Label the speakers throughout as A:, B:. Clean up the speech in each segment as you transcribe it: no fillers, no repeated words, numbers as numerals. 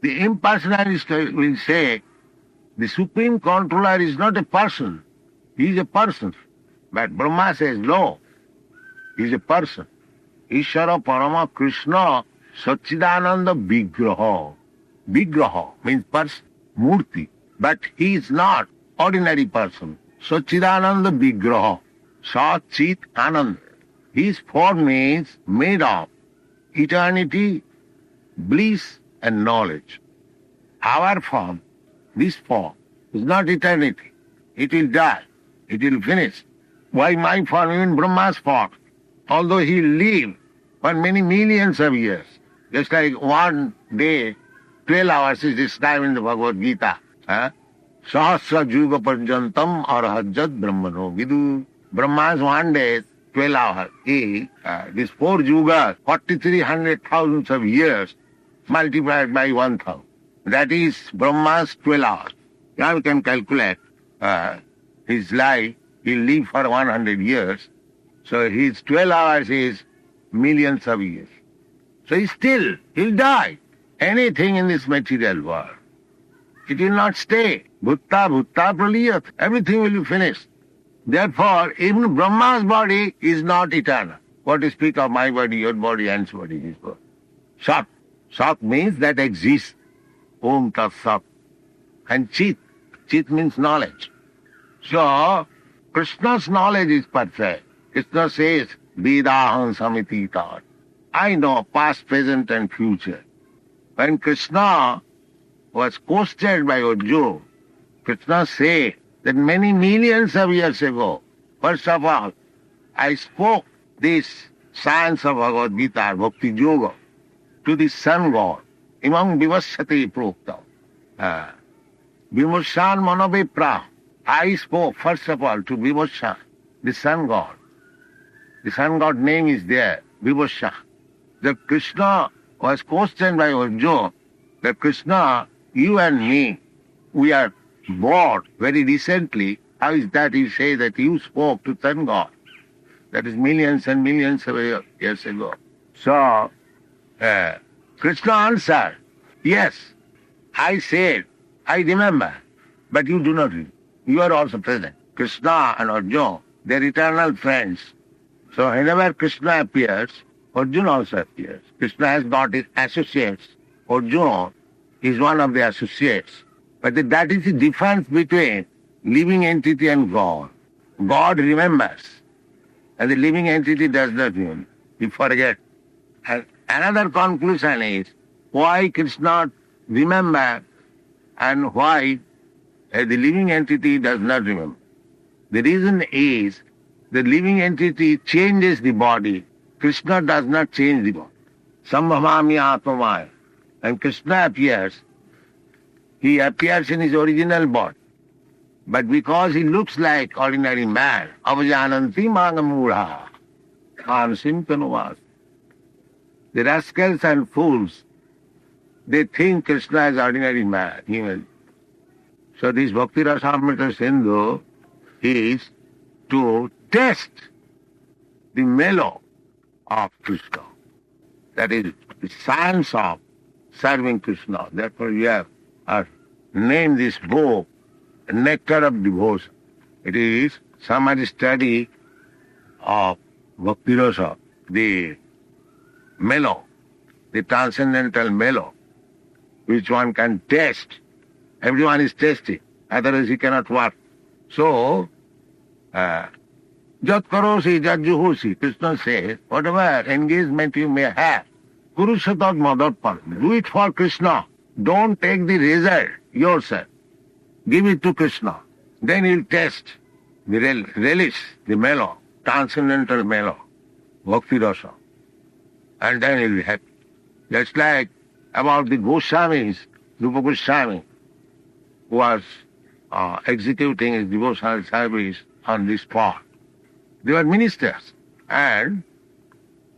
A: The impersonalist will say, the supreme controller is not a person, he is a person. But Brahma says, no, he is a person. Ishvara Parama Krishna Satchidananda Vigraha. Vigraha means person, Murti. But he is not ordinary person. Satchidananda Vigraha. Sat Chit Anand. His form is made of eternity, bliss and knowledge. Our form, this form, is not eternity. It will die. It will finish. Why my form, even Brahma's form? Although he lived for many millions of years, just like one day, 12 hours is described in the Bhagavad Gita. Sahasra Juga Parjantam Arahajat Brahmano. Vidu Brahma's one day, 12 hours. These 4 yugas, 4,300,000 of years, multiplied by 1,000. That is Brahma's 12 hours. Now we can calculate his life. He'll live for 100 years. So his 12 hours is millions of years. So he'll die. Anything in this material world, it will not stay. Bhutta praliyat. Everything will be finished. Therefore, even Brahma's body is not eternal. What to speak of my body, your body, and his body, his body. Sat. Sat means that exists. Om Tat Sat. And Chit. Chit means knowledge. So, Krishna's knowledge is perfect. Krishna says, Vedaham Samiti Tat. I know past, present and future. When Krishna was questioned by Arjuna, Krishna said that many millions of years ago, first of all, I spoke this science of Bhagavad Gita, Bhakti Yoga, to the sun god, Imam Vivashyate Prokta. Vimursan Manavipra. I spoke, first of all, to Vivasya, the sun god. The sun god name is there, Vivasya. The Krishna was questioned by Arjuna, that Krishna, you and me, we are born very recently. How is that you say that you spoke to sun god? That is millions and millions of years ago. So, Krishna answered, yes, I said, I remember, but you do not remember. You are also present. Krishna and Arjuna, they are eternal friends. So whenever Krishna appears, Arjuna also appears. Krishna has got his associates. Arjuna is one of the associates. But that is the difference between living entity and God. God remembers, and the living entity does not remember. He forgets. And another conclusion is, why Krishna remembers and why the living entity does not remember. The reason is, the living entity changes the body. Krishna does not change the body. Sambhamami Atmamaya. When Krishna appears, he appears in his original body. But because he looks like ordinary man, avajananti mangamura, khansim kanuvas. The rascals and fools, they think Krishna is ordinary man. So this Bhakti Rasamrita Sindhu is to test the mellow of Krishna. That is the science of serving Krishna. Therefore we have named this book Nectar of Devotion. It is summary study of Bhakti Rasa, the mellow, the transcendental mellow, which one can test. Everyone is testing, otherwise he cannot work. So, Jat karosi, jat juhosi, Krishna says, whatever engagement you may have, Kurushatat Madarpan, do it for Krishna. Don't take the result yourself. Give it to Krishna. Then he'll test the relish, the mellow, transcendental mellow, Bhakti Rasa. And then he'll be happy. Just like about the Goswamis, Rupa Goswami, who was executing his devotional service on this spot. They were ministers and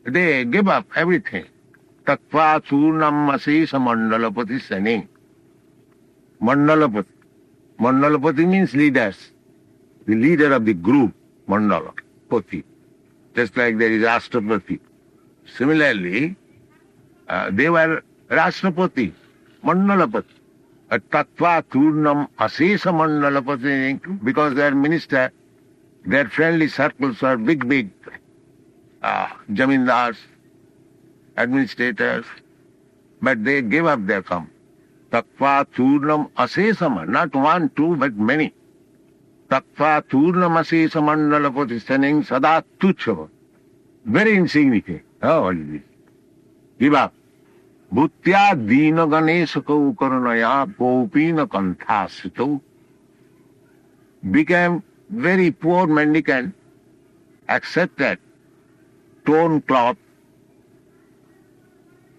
A: they gave up everything. Tattva churnam asesa mandalapati sani. Mandalapati. Mandalapati means leaders. The leader of the group, Mandalapati. Just like there is Rashtrapati. Similarly, they were Rashtrapati. Mandalapati. Tattva Turnam Asesa Mandalapati, because their minister, their friendly circles are big jamindars, administrators, but they gave up their come. Tattva Turnam Asesa, not one, two, but many. Tattva Turnam Asesa Mandalapati, standing Sada Tuchava. Very insignificant. Oh, what is this? Give up. Bhutya Dina Ganesaka Ukaranaya Popina Kanthasito became very poor mendicant, accepted torn cloth.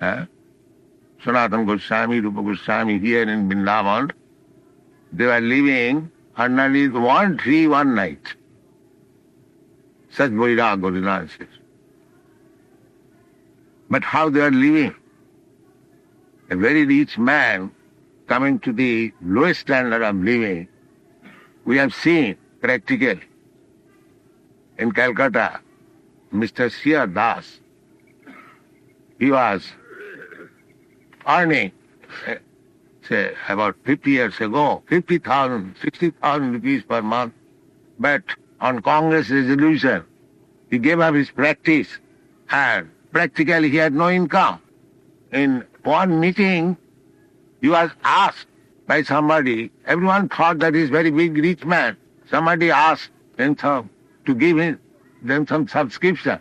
A: Sanatana Goswami, Rupa Goswami here in Vrindavan, they were living underneath one tree one night. Such Vairag ordinances. But how they are living? A very rich man coming to the lowest standard of living, we have seen practically. In Calcutta, Mr. Siya Das, he was earning, say, about 50 years ago, 50,000, 60,000 rupees per month. But on Congress resolution, he gave up his practice and practically he had no income. In one meeting, he was asked by somebody, everyone thought that he's very big rich man. Somebody asked him to give them some subscription.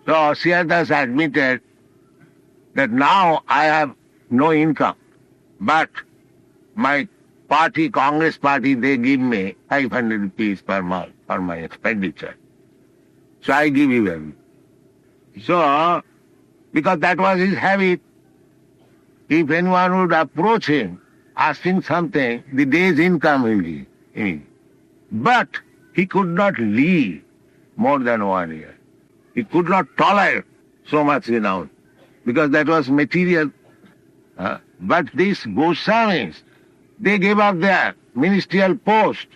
A: So Siya Das admitted that now I have no income, but my party, Congress party, they give me 500 rupees per month for my expenditure. So I give you everything. So, because that was his habit, if anyone would approach him asking something, the day's income will give him. But he could not live more than 1 year. He could not tolerate so much renown, because that was material. But these Goswamis, they gave up their ministerial post,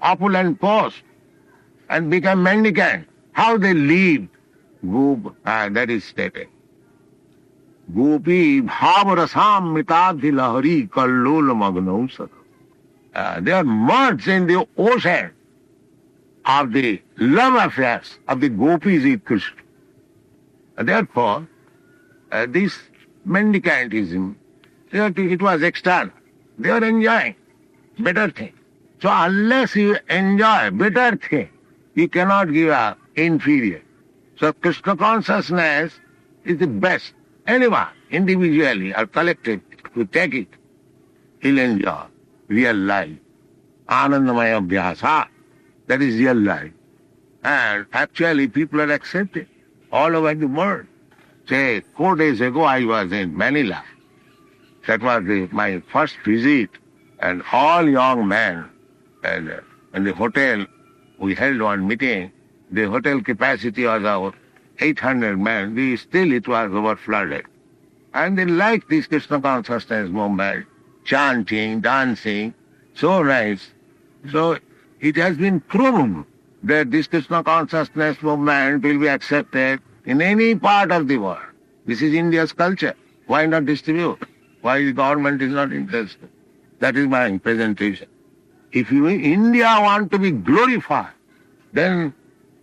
A: opulent post, and became mendicant. How they lived, that is stated. Gopi bhavarasam mitadhi lahari kallol magnausat. They are merged in the ocean of the love affairs of the gopis with Krishna. Therefore, this mendicantism, it was external. They are enjoying better things. So unless you enjoy better things, you cannot give up inferior. So Krishna consciousness is the best. Anyone, individually or collectively, to take it, he'll enjoy real life. Anandamaya Abhyasa, that is real life. And actually people are accepted all over the world. Say, 4 days ago I was in Manila. That was my first visit, and all young men, and in the hotel, we held one meeting. The hotel capacity was about 800 men. Still it was over-flooded. And they liked this Krishna consciousness movement, chanting, dancing, so nice. So it has been proven that this Krishna consciousness movement will be accepted in any part of the world. This is India's culture. Why not distribute? Why the government is not interested? That is my presentation. If India want to be glorified, then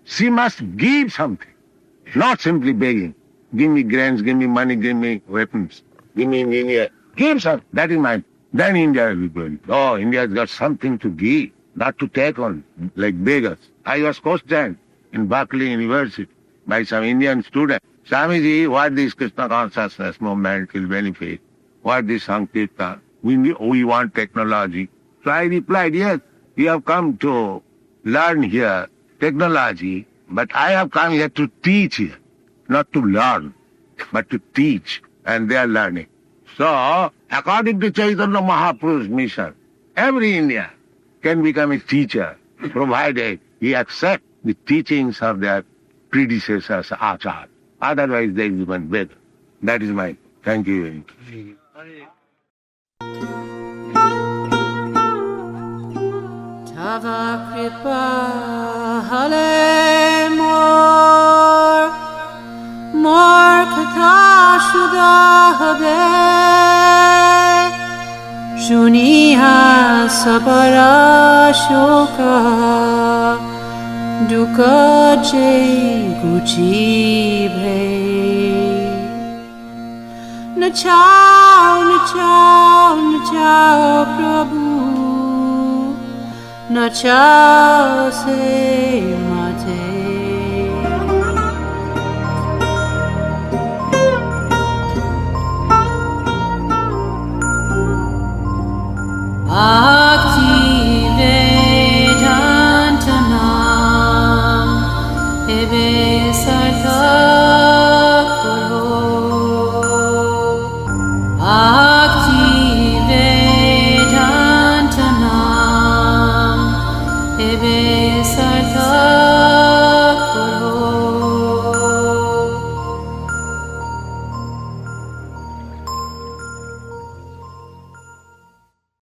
A: she must give something, not simply begging. Give me grants, give me money, give me weapons, give me engineer. Give something. That is my. Then India will be glorified. Oh, India has got something to give, not to take on like beggars. I was questioned in Berkeley University by some Indian student. Swamiji, what this Krishna consciousness movement will benefit? What this Sankirtan? We want technology. So I replied, yes, you have come to learn here technology, but I have come here to teach here, not to learn, but to teach, and they are learning. So, according to Chaitanya Mahaprabhu's mission, every Indian can become a teacher, provided he accepts the teachings of their predecessors, Acharya. Otherwise, there is even better. That is my. Thank you very much.
B: Tava kripa hale mor katha shuddha habe Juniha sabara shoka duka jai gujibe Nachao, nachao, nachao Prabhu Nachao se mate Ah